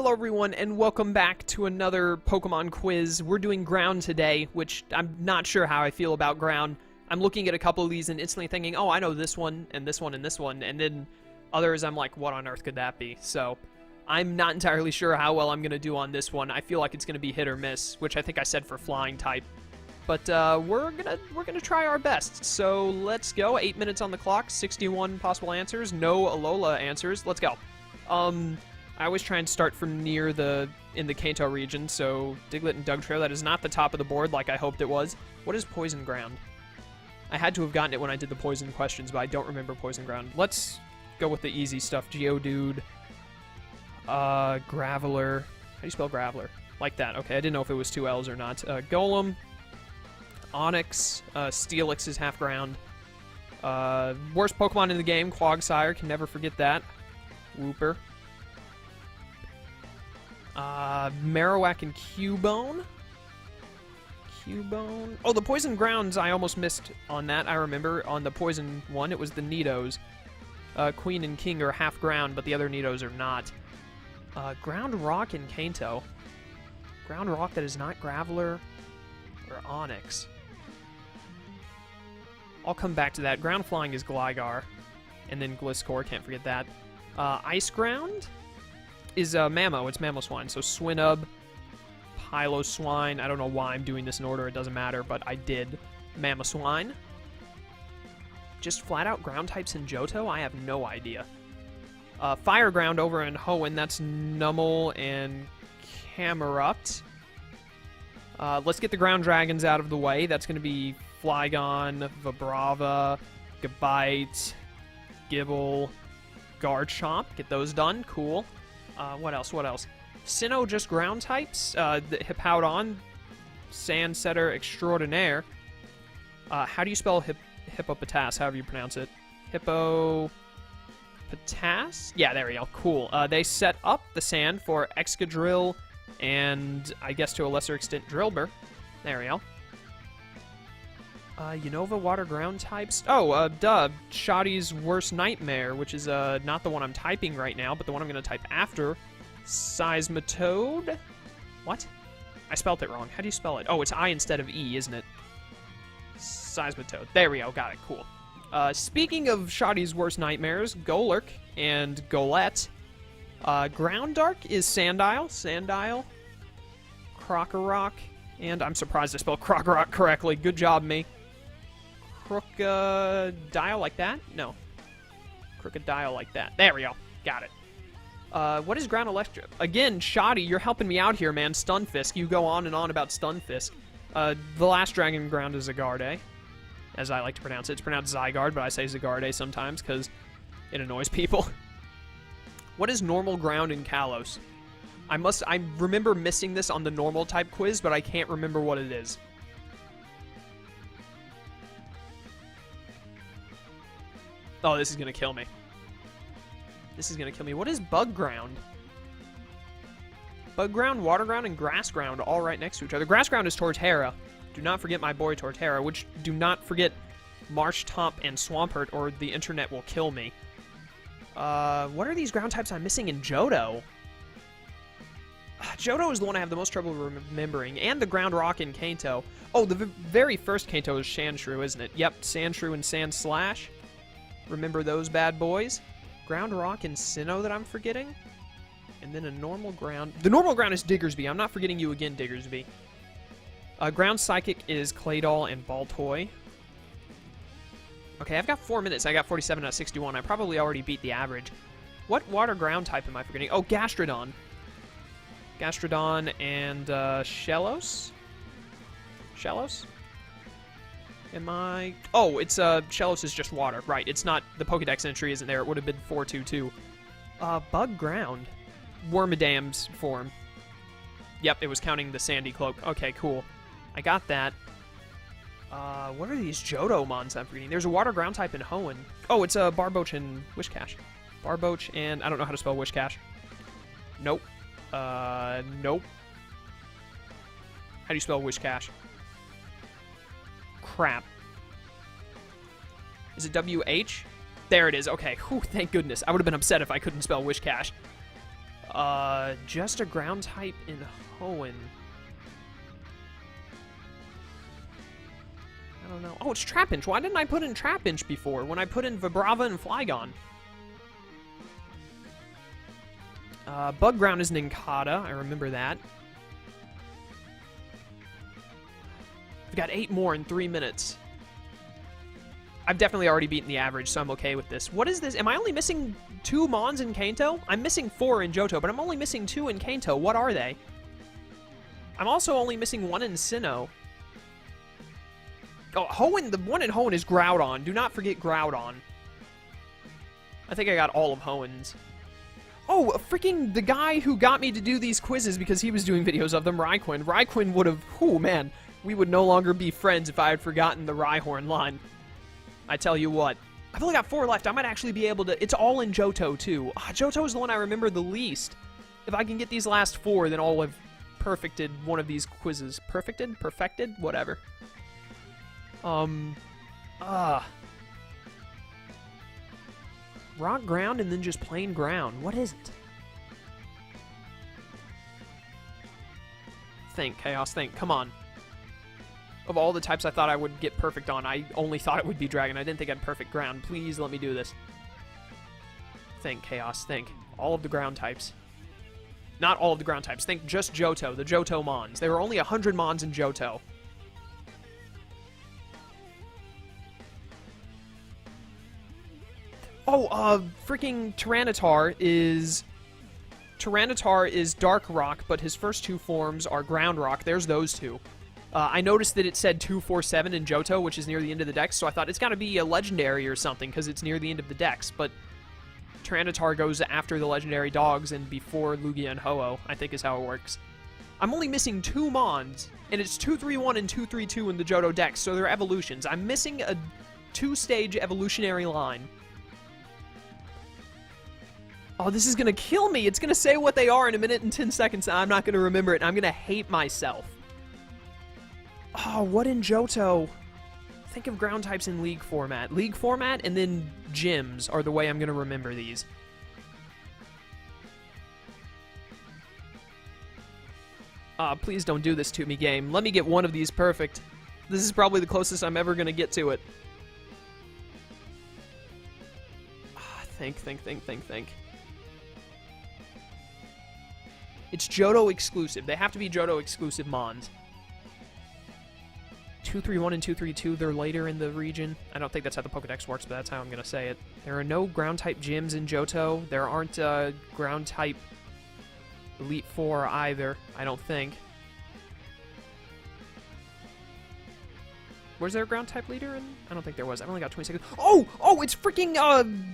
Hello everyone, and welcome back to another Pokemon quiz. We're doing ground today, which I'm not sure how I feel about ground. I'm looking at a couple of these and instantly thinking, oh, I know this one, and this one, and this one, and then others I'm like, what on earth could that be? So, I'm not entirely sure how well I'm going to do on this one. I feel like it's going to be hit or miss, which I think I said for flying type. But we're gonna try our best. So let's go. 8 minutes on the clock, 61 possible answers, no Alola answers. Let's go. I always try and start from near in the Kanto region, so Diglett and Dugtrio, that is not the top of the board like I hoped it was. What is Poison Ground? I had to have gotten it when I did the Poison questions, but I don't remember Poison Ground. Let's go with the easy stuff. Geodude, Graveler. How do you spell Graveler? Like that. Okay, I didn't know if it was two L's or not. Golem, Onix, Steelix is half ground. Worst Pokemon in the game, Quagsire, can never forget that. Wooper. Marowak and Cubone. Oh, the Poison Grounds, I almost missed on that. I remember on the Poison one, it was the Nidos. Queen and King are half ground, but the other Nidos are not. Ground Rock and Kanto. Ground Rock that is not Graveler or Onix. I'll come back to that. Ground Flying is Gligar. And then Gliscor, can't forget that. Ice Ground is Mammo. It's Mamoswine. So Swinub, Piloswine. I don't know why I'm doing this in order. It doesn't matter, but I did. Mamoswine. Just flat out ground types in Johto? I have no idea. Fire Ground over in Hoenn. That's Numel and Camerupt. Let's get the ground dragons out of the way. That's going to be Flygon, Vibrava, Gabite, Gibble, Garchomp. Get those done. Cool. What else? Sinnoh just ground types. The Hippowdon, Sandsetter Extraordinaire. How do you spell Hippopotas, however you pronounce it? Hippopotas? Yeah, there we go. Cool. They set up the sand for Excadrill and, I guess to a lesser extent, Drillbur. There we go. Unova water ground types. Oh, duh. Shoddy's Worst Nightmare, which is not the one I'm typing right now, but the one I'm going to type after. Seismitoad? What? I spelled it wrong. How do you spell it? Oh, it's I instead of E, isn't it? Seismitoad. There we go. Got it. Cool. Speaking of Shoddy's Worst Nightmares, Golurk and Golett. Ground Dark is Sandile. Krokorok. And I'm surprised I spelled Krokorok correctly. Good job, me. Crocodile like that? No. Crocodile like that. There we go. Got it. What is Ground Electric? Again, Shoddy, you're helping me out here, man. Stunfisk. You go on and on about Stunfisk. The last Dragon Ground is Zygarde, as I like to pronounce it. It's pronounced Zygarde, but I say Zygarde sometimes because it annoys people. What is Normal Ground in Kalos? I remember missing this on the normal type quiz, but I can't remember what it is. Oh, this is gonna kill me. What is Bug Ground? Bug Ground, Water Ground, and Grass Ground all right next to each other. Grass Ground is Torterra. Do not forget my boy Torterra, which do not forget Marshtomp and Swampert, or the internet will kill me. What are these ground types I'm missing in Johto? Johto is the one I have the most trouble remembering, and the Ground Rock in Kanto. Oh, the very first Kanto is Sandshrew, isn't it? Yep, Sandshrew and Sandslash. Remember those bad boys? Ground Rock and Sinnoh that I'm forgetting? And then a normal ground. The normal ground is Diggersby. I'm not forgetting you again, Diggersby. Ground Psychic is Claydol and Baltoy. Okay, I've got 4 minutes. I got 47 out of 61. I probably already beat the average. What water ground type am I forgetting? Oh, Gastrodon. Gastrodon and Shellos? Shellos? Oh, it's Shellos is just water. Right, it's not, the Pokedex entry isn't there. It would have been 422. Bug Ground. Wormadam's form. Yep, it was counting the Sandy Cloak. Okay, cool. I got that. What are these Johtomons I'm forgetting? There's a water ground type in Hoenn. Oh, it's Barboach and Wishcash. Barboach and, I don't know how to spell Wishcash. Nope. Nope. How do you spell Wishcash? Crap. Is it W-H? There it is. Okay. Whew, thank goodness. I would have been upset if I couldn't spell Wishcash. Just a ground type in Hoenn. I don't know. Oh, it's Trapinch. Why didn't I put in Trapinch before when I put in Vibrava and Flygon? Bug Ground is Nincada. I remember that. We've got 8 more in 3 minutes. I've definitely already beaten the average, so I'm okay with this. What is this? Am I only missing 2 Mons in Kanto? I'm missing 4 in Johto, but I'm only missing 2 in Kanto. What are they? I'm also only missing 1 in Sinnoh. Oh, Hoenn, the one in Hoenn is Groudon. Do not forget Groudon. I think I got all of Hoenn's. Oh, freaking the guy who got me to do these quizzes because he was doing videos of them, Raikou. Raikou would have... Oh, man. We would no longer be friends if I had forgotten the Rhyhorn line. I tell you what. I've only got 4 left. I might actually be able to... It's all in Johto, too. Johto is the one I remember the least. If I can get these last 4, then I'll have perfected one of these quizzes. Perfected? Perfected? Whatever. Rock ground and then just plain ground. What is it? Think, Chaos, think. Come on. Of all the types I thought I would get perfect on, I only thought it would be Dragon. I didn't think I'd perfect ground. Please let me do this. Think, Chaos, think. All of the ground types. Not all of the ground types. Think just Johto, the Johto Mons. There were only 100 Mons in Johto. Oh, freaking Tyranitar is Dark Rock, but his first 2 forms are Ground Rock. There's those 2. I noticed that it said 247 in Johto, which is near the end of the dex, so I thought it's got to be a legendary or something, because it's near the end of the dex, but Tyranitar goes after the legendary dogs and before Lugia and Ho-Oh, I think is how it works. I'm only missing 2 Mons, and it's 231 and 232 in the Johto dex, so they're evolutions. I'm missing a 2-stage evolutionary line. Oh, this is going to kill me. It's going to say what they are in 1 minute and 10 seconds, and I'm not going to remember it, and I'm going to hate myself. Oh, what in Johto? Think of ground types in League format. League format and then gyms are the way I'm going to remember these. Please don't do this to me, game. Let me get one of these perfect. This is probably the closest I'm ever going to get to it. Think. It's Johto exclusive. They have to be Johto exclusive Mons. 231 and 232, they're later in the region. I don't think that's how the Pokedex works, but that's how I'm going to say it. There are no ground-type gyms in Johto. There aren't ground-type Elite Four either, I don't think. Was there a ground-type leader in? I don't think there was. I've only got 20 seconds. Oh, it's freaking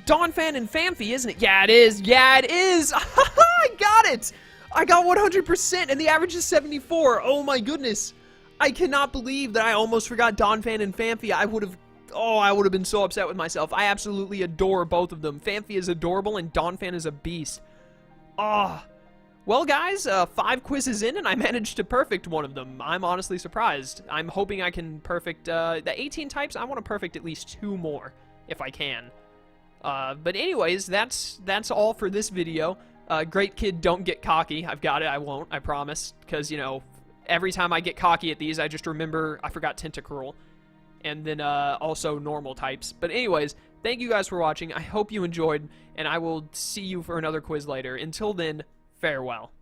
Donphan and Phanpy, isn't it? Yeah, it is. Yeah, it is. I got it. I got 100%, and the average is 74. Oh, my goodness. I cannot believe that I almost forgot Donphan and Phanpy. I would have been so upset with myself. I absolutely adore both of them. Phanpy is adorable, and Donphan is a beast. Well, guys, 5 quizzes in, and I managed to perfect one of them. I'm honestly surprised. I'm hoping I can perfect the 18 types. I want to perfect at least 2 more, if I can. But anyways, that's all for this video. Great kid, don't get cocky. I've got it. I won't. I promise. Because, you know, every time I get cocky at these, I just remember I forgot Tentacruel. And then also normal types. But anyways, thank you guys for watching. I hope you enjoyed, and I will see you for another quiz later. Until then, farewell.